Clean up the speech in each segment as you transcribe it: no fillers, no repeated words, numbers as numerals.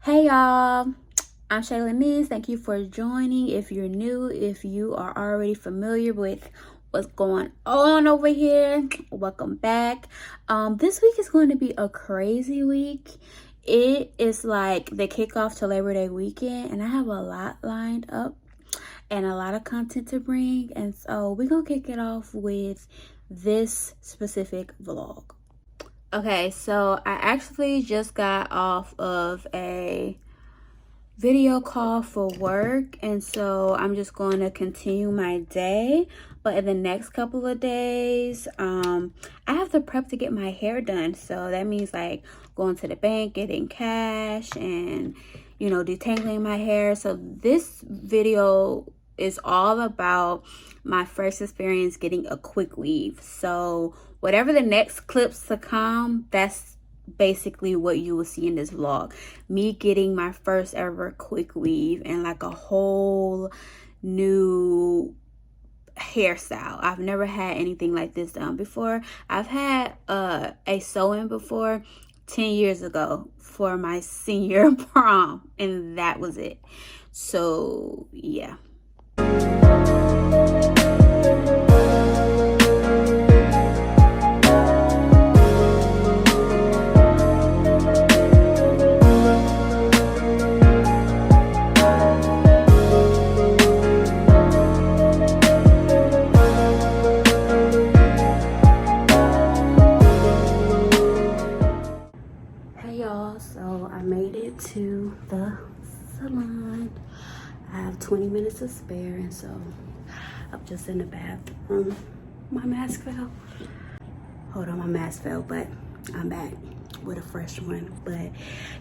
Hey y'all, I'm Shayla. Thank you for joining. If you're new, if you are already familiar with what's going on over here, welcome back. This week is going to be a crazy week. It is like the kickoff to Labor Day weekend, and I have a lot lined up and a lot of content to bring. And so we're gonna kick it off with this specific vlog. Okay, so I actually just got off of a video call for work, and so I'm just going to continue my day. But in the next couple of days, I have to prep to get my hair done. So that means like going to the bank, getting cash, and detangling my hair. So this video is all about my first experience getting a Quickweave. So whatever the next clips to come, that's basically what you will see in this vlog. Me getting my first ever Quickweave and like a whole new hairstyle. I've never had anything like this done before. I've had a sew-in before 10 years ago for my senior prom, and that was it. So yeah. So I made it to the salon. I have 20 minutes to spare, and so I'm just in the bathroom. My mask fell. Hold on, my mask fell, but I'm back with a fresh one. But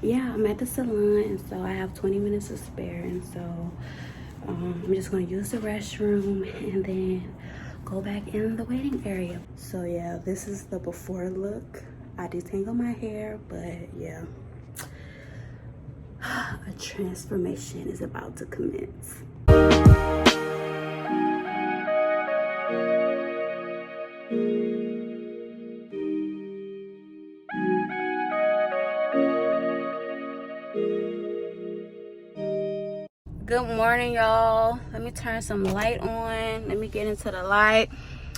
yeah, I'm at the salon, and so I have 20 minutes to spare, and so I'm just gonna use the restroom and then go back in the waiting area. So yeah, this is the before look. I detangle my hair, but yeah, a transformation is about to commence. Good morning, y'all. Let me turn some light on. Let me get into the light.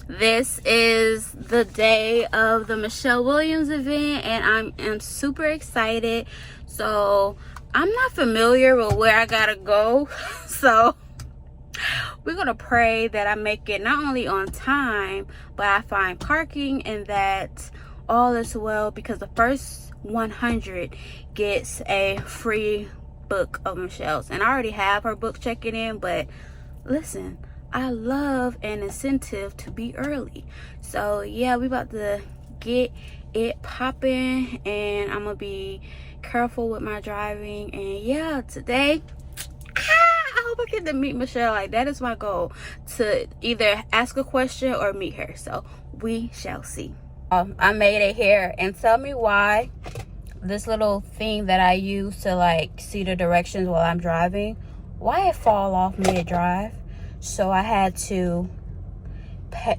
This is the day of the Michelle Williams event, and I am super excited. So I'm not familiar with where I gotta go, so we're gonna pray that I make it not only on time, but I find parking and that all is well, because the first 100 gets a free book of Michelle's, and I already have her book checking in. But listen, I love an incentive to be early. So yeah, we about to get it popping, and I'm gonna be careful with my driving. And yeah, today I hope I get to meet Michelle. Like, that is my goal, to either ask a question or meet her. So we shall see. I made it here, and tell me why this little thing that I use to like see the directions while I'm driving, why it fall off mid-drive. So I had to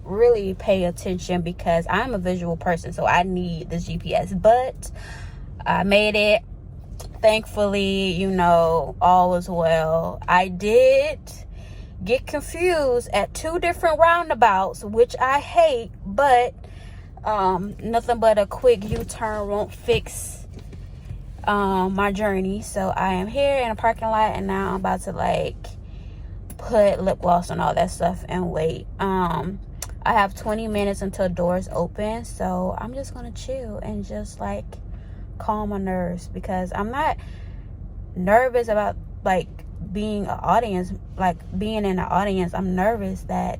really pay attention, because I'm a visual person, so I need this GPS. But I made it, thankfully. All was well. I did get confused at 2 different roundabouts, which I hate, but nothing but a quick U-turn won't fix my journey. So I am here in a parking lot, and now I'm about to like put lip gloss and all that stuff and wait. I have 20 minutes until doors open, so I'm just gonna chill and just like calm my nerves, because I'm not nervous about like being an audience, like being in the audience. I'm nervous that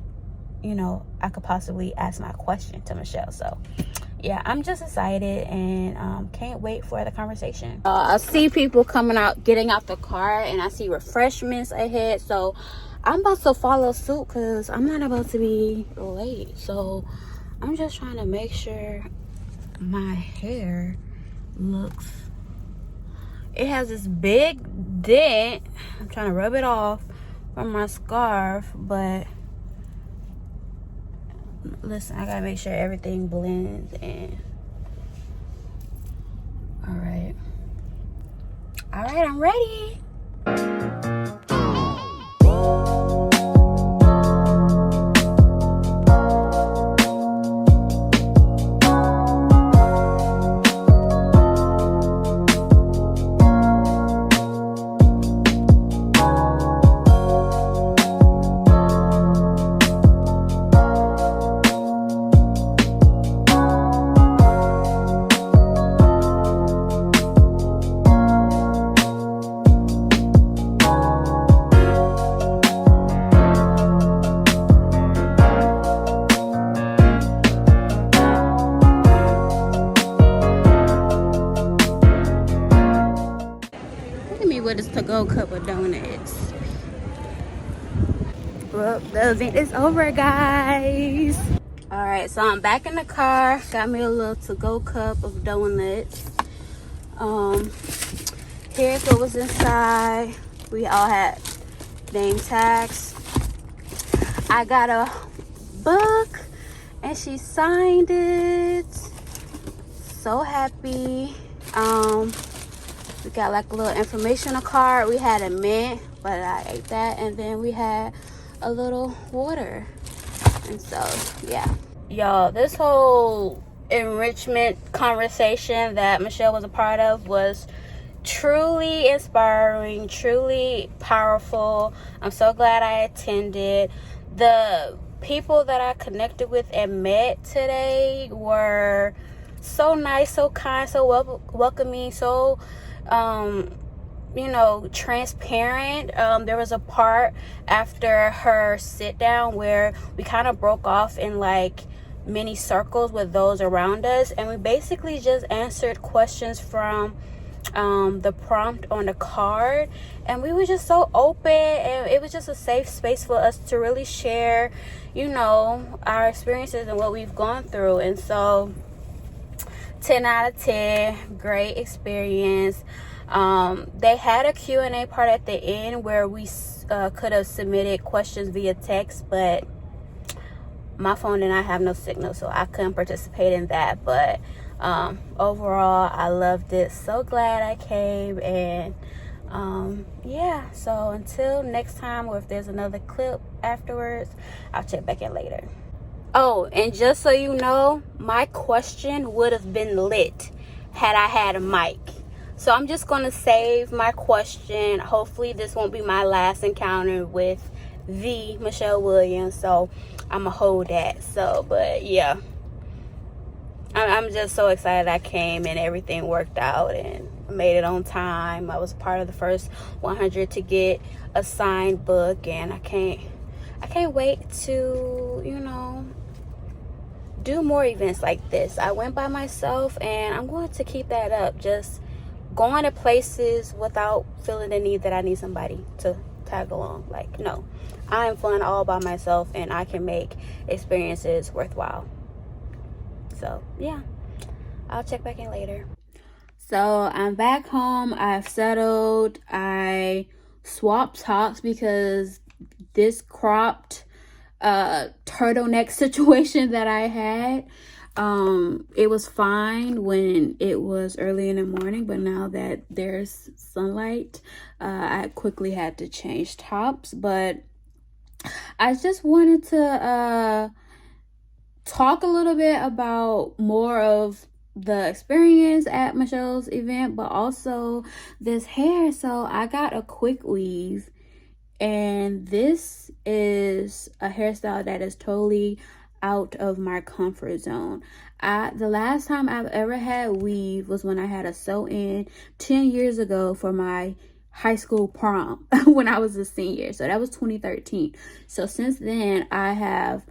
I could possibly ask my question to Michelle. So yeah, I'm just excited, and can't wait for the conversation. I see people coming out, getting out the car, and I see refreshments ahead. So I'm about to follow suit, because I'm not about to be late. So I'm just trying to make sure my hair looks, it has this big dent. I'm trying to rub it off from my scarf, but listen, I gotta make sure everything blends in. All right, All right, I'm ready. With this to-go cup of donuts. Well, the event is over, guys. All right, so I'm back in the car. Got me a little to-go cup of donuts. Here's what was inside. We all had name tags. I got a book and she signed it. So happy. We got like a little informational card. We had a mint, but I ate that. And then we had a little water. And so, yeah. Y'all, this whole enrichment conversation that Michelle was a part of was truly inspiring, truly powerful. I'm so glad I attended. The people that I connected with and met today were so nice, so kind, so welcoming, so you know, transparent. There was a part after her sit down where we kind of broke off in like mini circles with those around us, and we basically just answered questions from the prompt on the card, and we were just so open, and it was just a safe space for us to really share, you know, our experiences and what we've gone through. And so 10 out of 10, great experience. They had a Q&A part at the end where we could have submitted questions via text, but my phone did not have no signal, so I couldn't participate in that. But overall, I loved it. So glad I came. And yeah, so until next time, or if there's another clip afterwards, I'll check back in later. Oh, and just so you know, my question would have been lit had I had a mic. So I'm just going to save my question. Hopefully this won't be my last encounter with the Michelle Williams. So I'm going to hold that. So, but yeah, I'm just so excited I came and everything worked out and I made it on time. I was part of the first 100 to get a signed book, and I can't wait to, you know, do more events like this. I went by myself and I'm going to keep that up. Just going to places without feeling the need that I need somebody to tag along. Like, no, I am fun all by myself and I can make experiences worthwhile. So yeah, I'll check back in later. So I'm back home. I've settled. I swapped tops because this cropped turtleneck situation that I had, it was fine when it was early in the morning, but now that there's sunlight, I quickly had to change tops. But I just wanted to talk a little bit about more of the experience at Michelle's event, but also this hair. So I got a Quickweave, and this is a hairstyle that is totally out of my comfort zone. The last time I've ever had weave was when I had a sew-in 10 years ago for my high school prom when I was a senior. So that was 2013. So since then, I have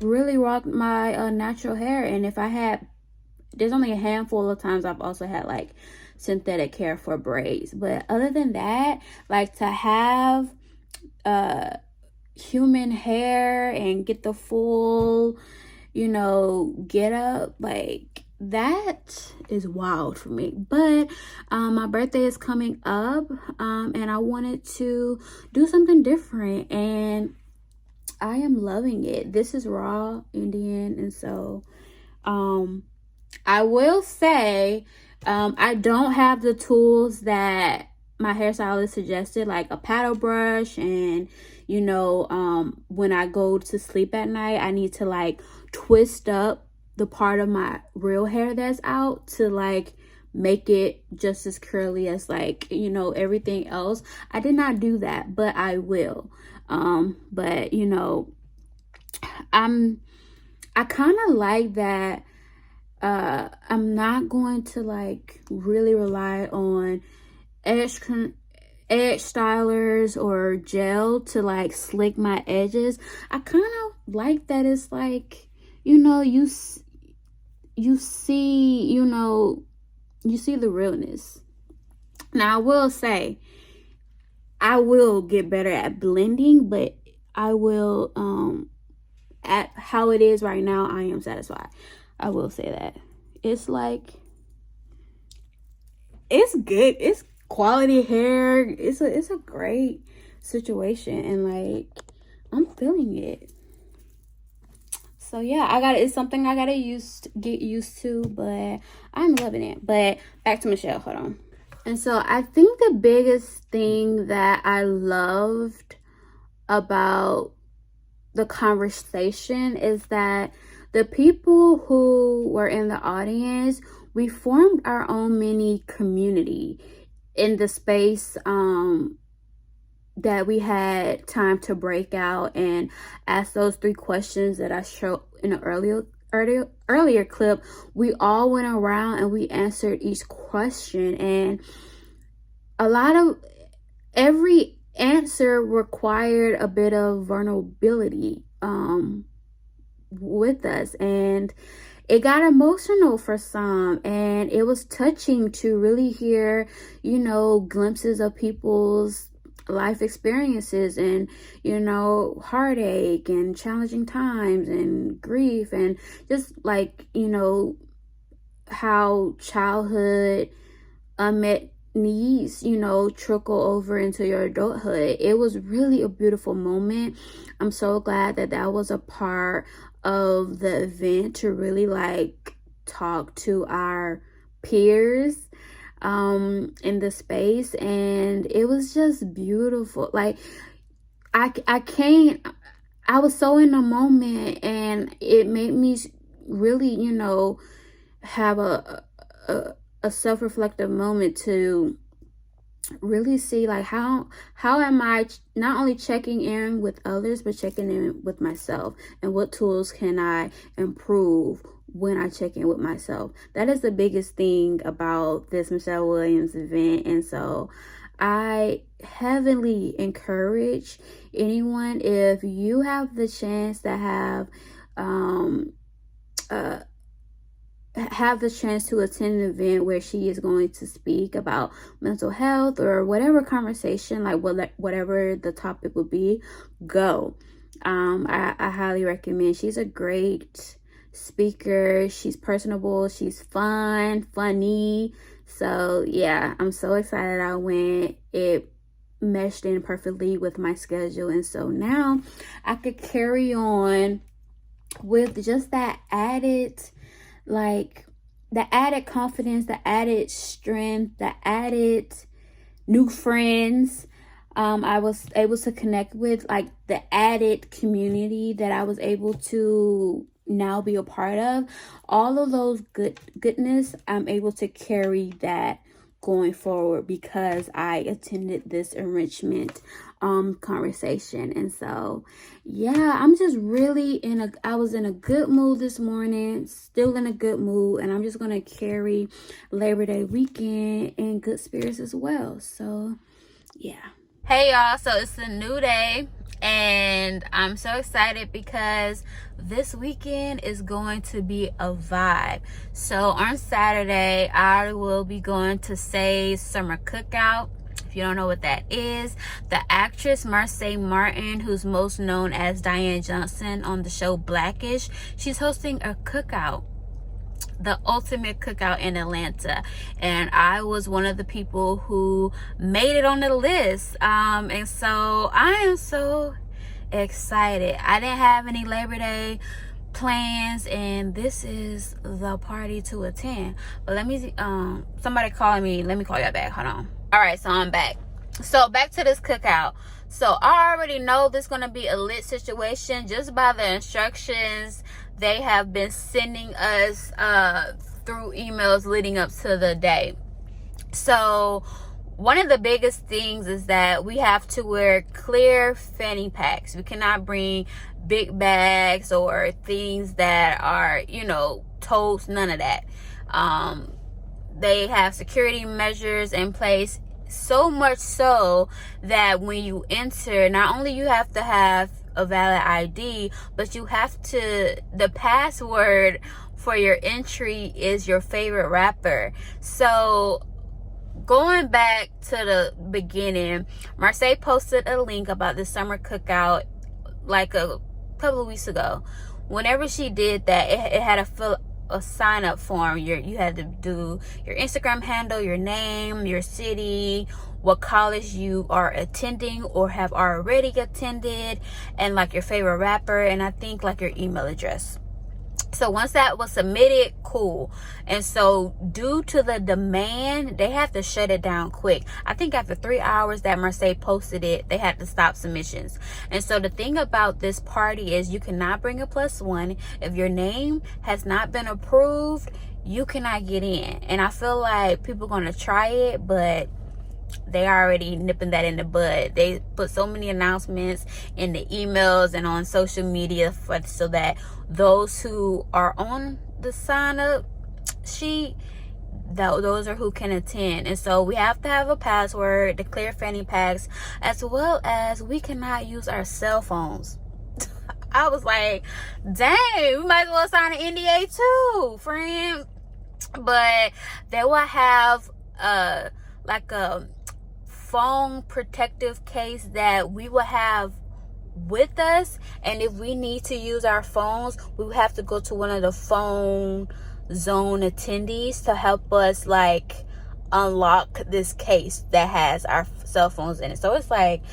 really rocked my natural hair. And if I had, there's only a handful of times I've also had like synthetic hair for braids. But other than that, like to have human hair and get the full, you know, get up, like that is wild for me. But my birthday is coming up, and I wanted to do something different, and I am loving it. This is raw Indian, and so I will say I don't have the tools that my hairstylist suggested, like a paddle brush, and you know, when I go to sleep at night, I need to like twist up the part of my real hair that's out to like make it just as curly as like, you know, everything else. I did not do that, but I will. But you know, I kind of like that. I'm not going to like really rely on edge stylers or gel to like slick my edges. I kind of like that it's like, you know, you see, you know, you see the realness. Now I will say I will get better at blending, but I will at how it is right now, I am satisfied. I will say that. It's like, it's good. It's quality hair. It's a great situation, and like I'm feeling it. So yeah, it's something I gotta get used to, but I'm loving it. But back to Michelle, hold on. And so I think the biggest thing that I loved about the conversation is that the people who were in the audience, we formed our own mini community in the space that we had time to break out and ask those 3 questions that I showed in an earlier clip. We all went around and we answered each question, and every answer required a bit of vulnerability with us, and it got emotional for some, and it was touching to really hear, you know, glimpses of people's life experiences and, you know, heartache and challenging times and grief, and just like, you know, how childhood unmet needs, you know, trickle over into your adulthood. It was really a beautiful moment. I'm so glad that that was a part of the event, to really like talk to our peers in the space, and it was just beautiful. Like I was so in the moment, and it made me really, you know, have a self-reflective moment to really see like how am I not only checking in with others, but checking in with myself, and what tools can I improve when I check in with myself. That is the biggest thing about this Michelle Williams event. And so I heavily encourage anyone, if you have the chance to have the chance to attend an event where she is going to speak about mental health or whatever conversation, like whatever the topic would be, go. I highly recommend. She's a great speaker. She's personable. She's funny. So yeah, I'm so excited I went. It meshed in perfectly with my schedule, and so now I could carry on with just that added, like the added confidence, the added strength, the added new friends I was able to connect with, like the added community that I was able to now be a part of. All of those goodness, I'm able to carry that going forward because I attended this enrichment conversation. And so yeah, I'm just really I was in a good mood this morning, still in a good mood, and I'm just gonna carry Labor Day weekend in good spirits as well. So yeah. Hey y'all, so it's a new day, and I'm so excited because this weekend is going to be a vibe. So on Saturday, I will be going to Say's summer cookout. If you don't know what that is, the actress Marsai Martin, who's most known as Diane Johnson on the show Blackish, she's hosting a cookout, the ultimate cookout in Atlanta, and I was one of the people who made it on the list, and so I am so excited. I didn't have any Labor Day plans, and this is the party to attend. But let me see, somebody calling me. Let me call y'all back. Hold on. All right, so I'm back. So back to this cookout. So I already know this is gonna be a lit situation just by the instructions they have been sending us through emails leading up to the day. So one of the biggest things is that we have to wear clear fanny packs. We cannot bring big bags or things that are, you know, totes, none of that. They have security measures in place, so much so that when you enter, not only you have to have a valid ID, but you have to, the password for your entry is your favorite rapper. So going back to the beginning, Marsai posted a link about the summer cookout like a couple of weeks ago. Whenever she did that, it had a sign up form. You had to do your Instagram handle, your name, your city, what college you are attending or have already attended, and like your favorite rapper, and I think like your email address. So once that was submitted, cool. And so due to the demand, they have to shut it down quick. I think after 3 hours that Marsai posted it, they had to stop submissions. And so the thing about this party is you cannot bring a +1. If your name has not been approved, you cannot get in. And I feel like people are going to try it, but they already nipping that in the bud. They put so many announcements in the emails and on social media so that those who are on the sign up sheet, those are who can attend. And so we have to have a password, declare fanny packs, as well as we cannot use our cell phones. I was like, dang, we might as well sign an NDA too, friend. But they will have like a phone protective case that we will have with us, and if we need to use our phones, we will have to go to one of the phone zone attendees to help us like unlock this case that has our cell phones in it. So it's like,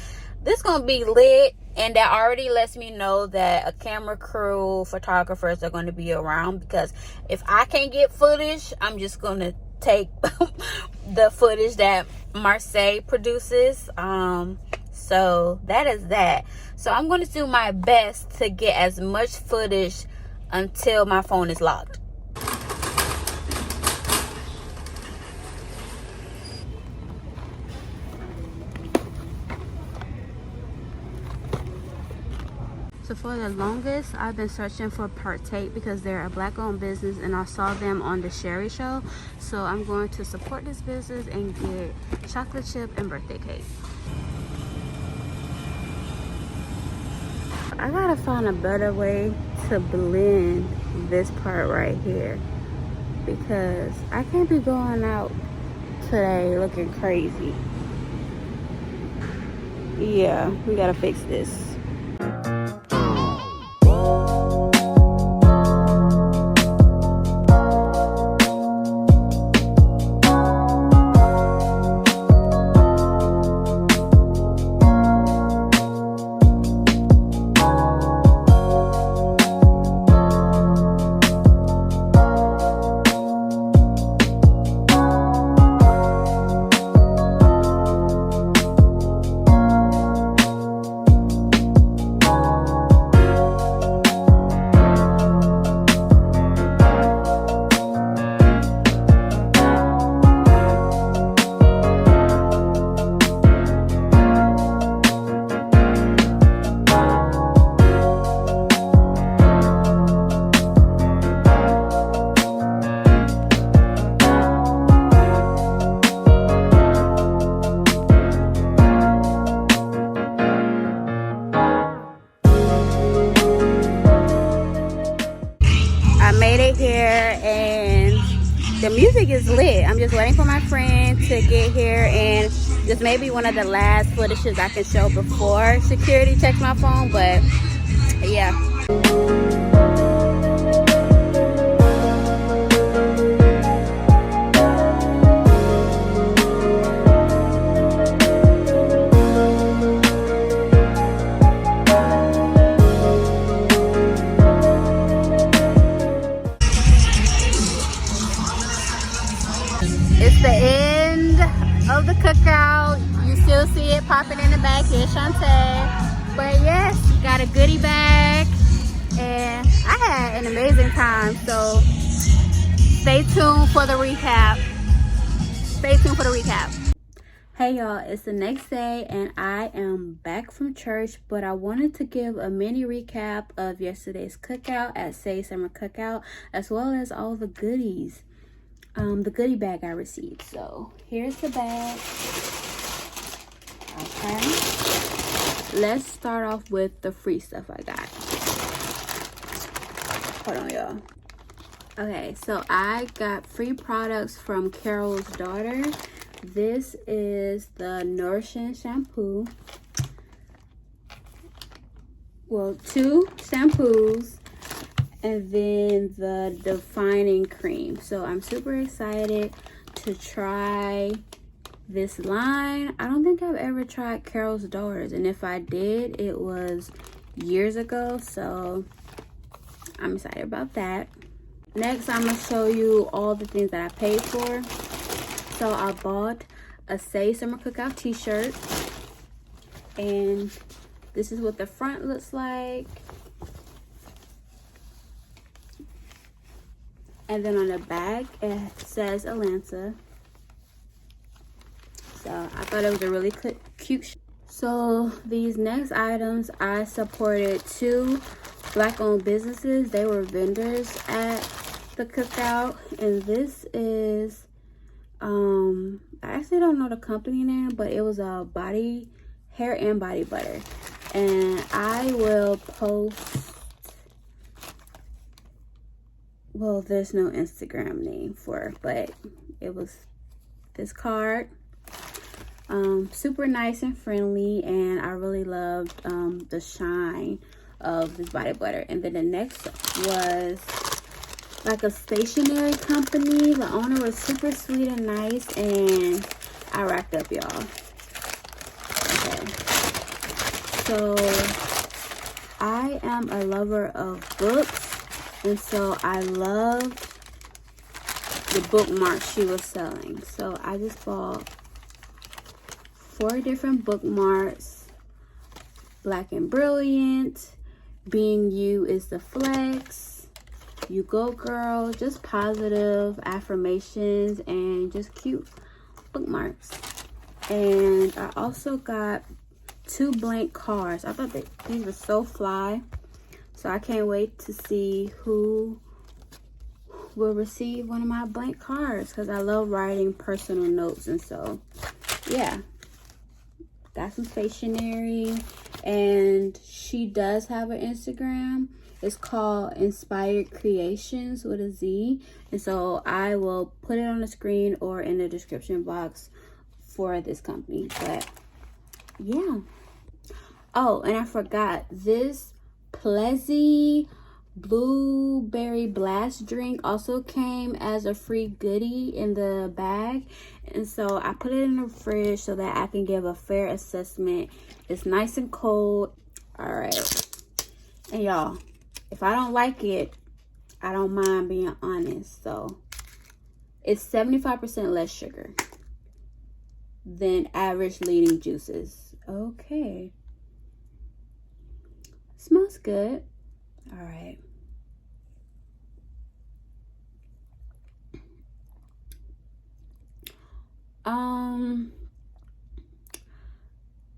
this gonna be lit, and that already lets me know that a camera crew, photographers are going to be around, because if I can't get footage, I'm just gonna take the footage that Marsai produces. So that is that. So I'm going to do my best to get as much footage until my phone is locked. So for the longest, I've been searching for Partake because they're a black-owned business, and I saw them on the Sherry Show. So I'm going to support this business and get chocolate chip and birthday cake. I gotta find a better way to blend this part right here, because I can't be going out today looking crazy. Yeah, we gotta fix this. Here, and the music is lit. I'm just waiting for my friend to get here, and this may be one of the last footages I can show before security checks my phone, but yeah. Cookout. You still see it popping in the back here, Shantae. But yes, got a goodie bag. And I had an amazing time. So stay tuned for the recap. Stay tuned for the recap. Hey y'all, it's the next day and I am back from church, but I wanted to give a mini recap of yesterday's cookout at Say Summer Cookout, as well as all the goodies, the goodie bag I received. So here's the bag. Okay, let's start off with the free stuff I got. Hold on y'all. Okay, so I got free products from Carol's daughter. This is the Nourishing shampoo. Well, 2 shampoos and then the defining cream. So I'm super excited to try this line. I don't think I've ever tried Carol's Daughters, and if I did, it was years ago. So I'm excited about that. Next, I'm gonna show you all the things that I paid for. So I bought a Say Summer Cookout t-shirt, and this is what the front looks like. And then on the back, it says Atlanta. So I thought it was a really cute shirt. So these next items, I supported 2 Black-owned businesses. They were vendors at the cookout, and this is I actually don't know the company name, but it was a hair and body butter, and I will post, well, there's no Instagram name for it, but it was this card. Super nice and friendly, and I really loved the shine of this body butter. And then the next was like a stationery company. The owner was super sweet and nice, and I racked up, y'all. Okay, so I am a lover of books, and so I loved the bookmarks she was selling. So I just bought 4 different bookmarks. Black and Brilliant, Being You is the Flex, You Go Girl, just positive affirmations and just cute bookmarks. And I also got 2 blank cards. I thought that these were so fly, so I can't wait to see who will receive one of my blank cards, because I love writing personal notes. And so yeah, got some stationery, and she does have an Instagram. It's called Inspired Creations with a Z. And so I will put it on the screen or in the description box for this company. But yeah. Oh, and I forgot, this Plezzy Blueberry Blast drink also came as a free goodie in the bag. And so I put it in the fridge so that I can give a fair assessment. It's nice and cold. All right. And y'all, if I don't like it, I don't mind being honest. So it's 75% less sugar than average leading juices. Okay. Smells good. All right.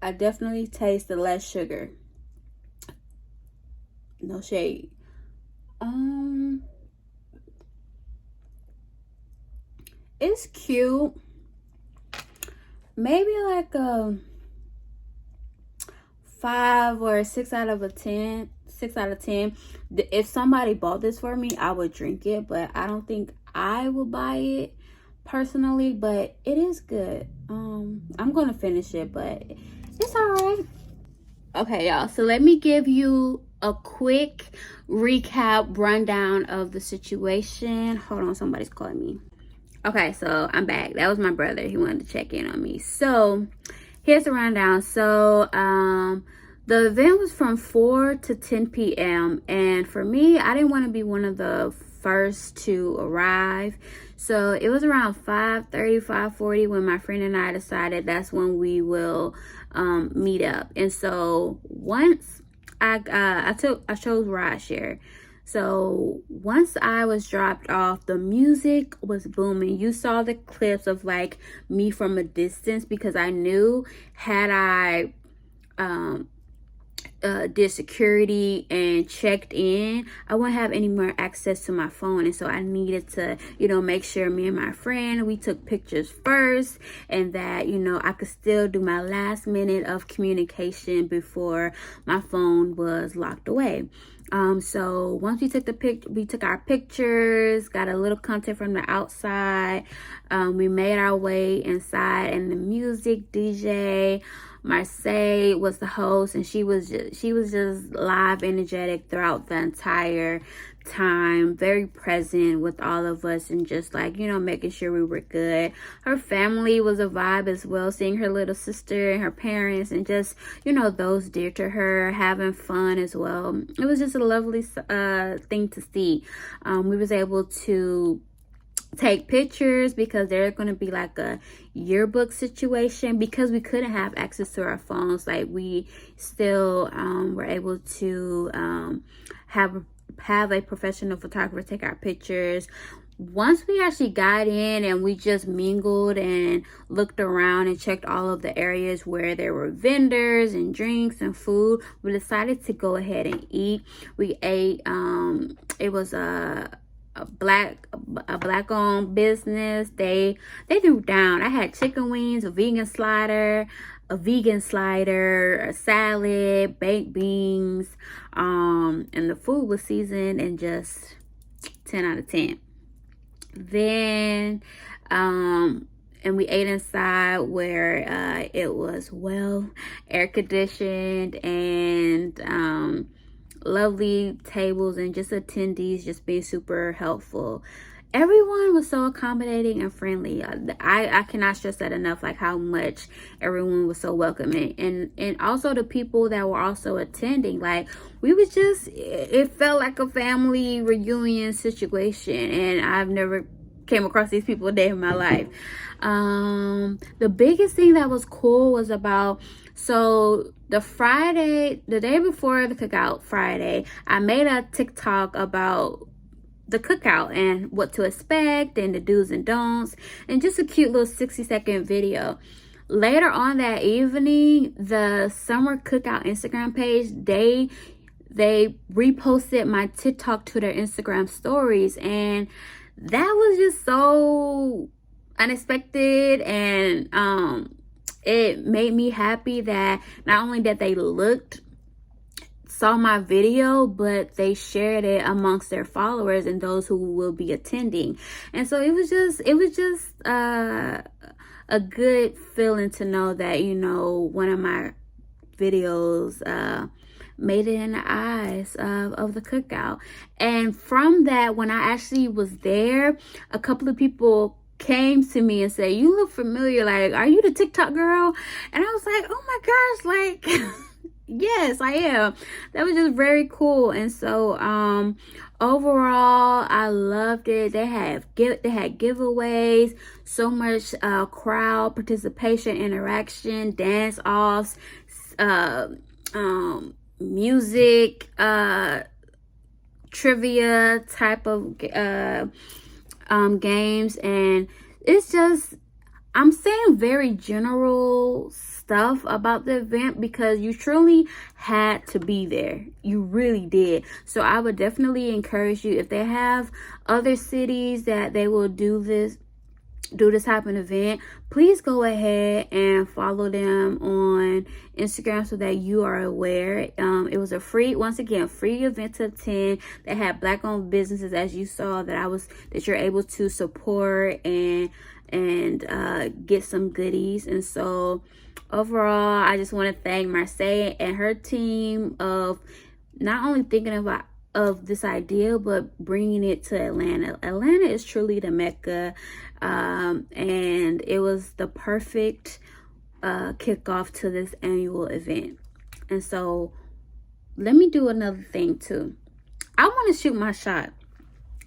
I definitely taste the less sugar. No shade. It's cute. Maybe like a 5 or 6 out of 10. 6 out of 10. If somebody bought this for me, I would drink it, but I don't think I will buy it personally. But it is good. I'm gonna finish it, but it's all right. Okay, y'all, so let me give you a quick recap rundown of the situation. Hold on, somebody's calling me. Okay, so I'm back. That was my brother. He wanted to check in on me. So here's the rundown. So the event was from 4 to 10 p.m. and for me, I didn't want to be one of the first to arrive. So it was around 5:30, 5:40 when my friend and I decided that's when we will meet up. And so once I chose rideshare. So once I was dropped off, the music was booming. You saw the clips of like me from a distance, because I knew had I did security and checked in, I wouldn't have any more access to my phone. And so I needed to, make sure me and my friend, we took pictures first, and that, I could still do my last minute of communication before my phone was locked away. So once we took our pictures, got a little content from the outside. We made our way inside, and the music DJ Marsai was the host, and she was just live, energetic throughout the entire time, very present with all of us, and just like, making sure we were good. Her family was a vibe as well, seeing her little sister and her parents, and just, those dear to her, having fun as well. It was just a lovely thing to see. We was able to take pictures because there's going to be like a yearbook situation, because we couldn't have access to our phones. Like, we still were able to have a professional photographer take our pictures. Once we actually got in and we just mingled and looked around and checked all of the areas where there were vendors and drinks and food, we decided to go ahead and eat. We ate, it was a black owned business. They threw down. I had chicken wings, a vegan slider, a salad, baked beans, and the food was seasoned and just 10 out of 10. Then and we ate inside, where it was well air conditioned, and lovely tables, and just attendees just being super helpful. Everyone was so accommodating and friendly. I cannot stress that enough, like how much everyone was so welcoming. And also the people that were also attending, like, it felt like a family reunion situation, and I've never came across these people a day in my life. The biggest thing that was cool was the day before the Cookout Friday, I made a TikTok about the Cookout and what to expect and the do's and don'ts, and just a cute little 60-second video. Later on that evening, the Summer Cookout Instagram page, they reposted my TikTok to their Instagram stories, and that was just so unexpected, and it made me happy that not only that they saw my video, but they shared it amongst their followers and those who will be attending. And so it was just a good feeling to know that, one of my videos made it in the eyes of the Cookout. And from that, when I actually was there, a couple of people came to me and said, "You look familiar, like, are you the TikTok girl?" And I was like, "Oh my gosh, like yes, I am." That was just very cool. And so overall, I loved it. They had giveaways, so much crowd participation, interaction, dance offs, music, trivia type of games. And it's just, I'm saying very general stuff about the event because you truly had to be there. You really did. So I would definitely encourage you, if they have other cities that they will do this type of event, please go ahead and follow them on Instagram so that you are aware. It was a free event to attend. They had black owned businesses, as you saw, that you're able to support and get some goodies. And so overall, I just want to thank Marsai and her team of not only thinking of this idea, but bringing it to Atlanta. Atlanta is truly the Mecca, and it was the perfect kickoff to this annual event. And so let me do another thing too. I want to shoot my shot.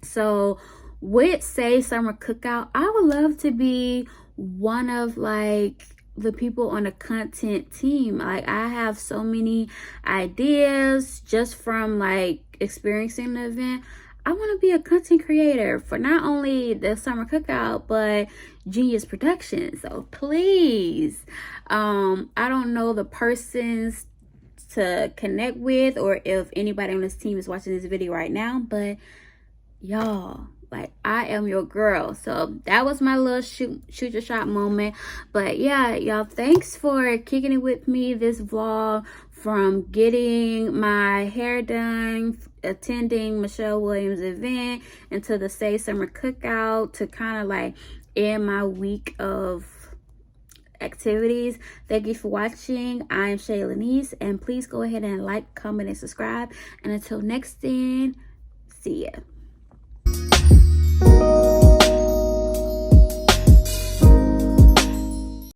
So with Say Summer Cookout, I would love to be one of like the people on a content team. Like, I have so many ideas just from like experiencing the event. I want to be a content creator for not only the Summer Cookout, but Genius Productions. So please, I don't know the persons to connect with, or if anybody on this team is watching this video right now, but y'all, like, I am your girl. So that was my little shoot your shot moment. But yeah, y'all, thanks for kicking it with me this vlog, from getting my hair done, attending Michelle Williams' event, into the Say Summer Cookout, to kind of like end my week of activities. Thank you for watching. I am Shaylanice, and please go ahead and like, comment, and subscribe. And until next then, see ya.